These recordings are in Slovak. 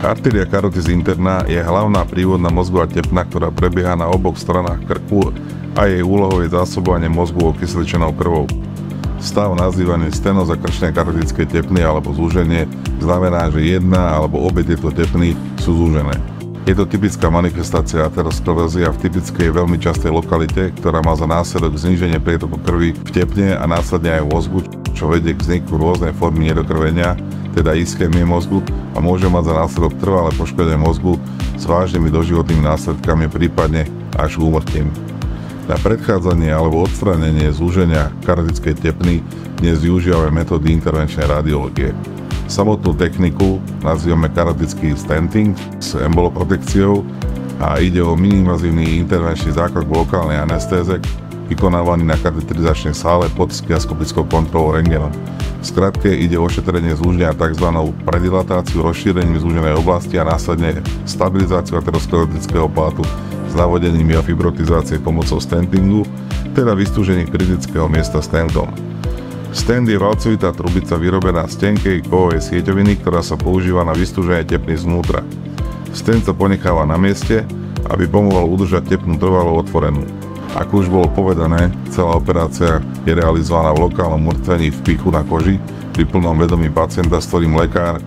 Artéria carotis interna je hlavná prívodná mozgová tepna, ktorá prebieha na oboch stranách krku a jej úlohou je zásobovanie mozgu okysličenou krvou. Stav nazývaný stenóza krčnej karotickej tepny alebo zúženie znamená, že jedna alebo obe tieto tepny sú zúžené. Je to typická manifestácia aterosklerózy a v typickej veľmi častej lokalite, ktorá má za následok zníženie prietoku krvi v tepne a následne aj v mozgu, čo vedie k vzniku rôznej formy nedokrvenia, teda ischémie mozgu, a môže mať za následok trvalé poškodenie mozgu s vážnymi doživotnými následkami, prípadne až úmrtím. Na predchádzanie alebo odstránenie zúženia karotickej tepny dnes využívame metódy intervenčnej radiológie. Samotnú techniku nazývame karotický stenting s emboloprotekciou a ide o miniinvazívny intervenčný zákrok v lokálnej anestéze, vykonávaný na katetrizačnej sále pod skiaskopickou kontrolou rentgenom. V skratke ide o ošetrenie zúženia tzv. Predilatáciu, rozšírením zúženej oblasti a následne stabilizáciu aterosklerotického plátu s navodením fibratizácie pomocou stentingu, teda vystúžení kritického miesta stentom. Stent je valcovitá trubica vyrobená z tenkej kovovej sieťoviny, ktorá sa používa na vystúženie tepny znútra. Stent sa ponecháva na mieste, aby pomohol udržať tepnu trvalo otvorenú. Ako už bolo povedané, celá operácia je realizovaná v lokálnom mŕtvení v pichu na koži pri plnom vedomí pacienta, s ktorým lekár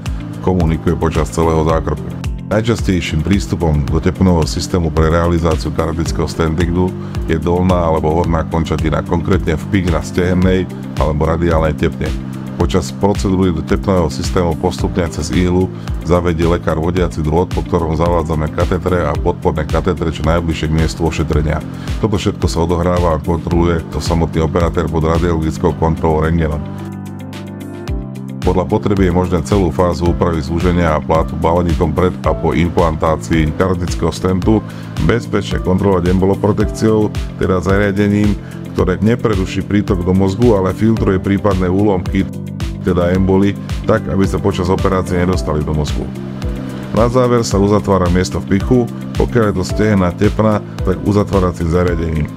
komunikuje počas celého zákroku. Najčastejším prístupom do tepnového systému pre realizáciu karotického stentingu je dolná alebo horná končatina, konkrétne vpich na stehennej alebo radiálnej tepne. Počas procedúry do tepnového systému postupne cez ihlu zavedie lekár vodiaci drôt, po ktorom zavádzame katetre a podporné katetre čo najbližšie k miestu ošetrenia. Toto všetko sa odohráva a kontroluje to samotný operatér pod radiologickou kontrolou rentgenom. Podľa potreby je možné celú fázu úpravy zúženia a plátu balenikom pred a po implantácii karotického stentu bezpečne kontrolovať emboloprotekciou, teda zariadením, ktoré nepreruší prítok do mozgu, ale filtruje prípadné úlomky, teda emboly, tak aby sa počas operácie nedostali do mozgu. Na záver sa uzatvára miesto v pichu, pokiaľ je to stehenná tepna, tak uzatváracím zariadením.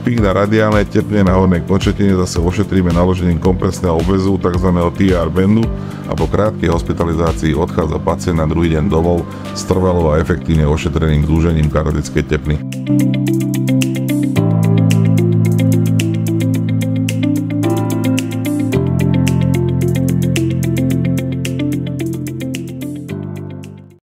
Vpich na radiálnej tepne na hornej končatine zase ošetríme naložením kompresného obväzu, tzv. TR bandu, a po krátkej hospitalizácii odchádza pacient na druhý deň domov s trvalo a efektívne ošetreným zúžením karotickej tepny.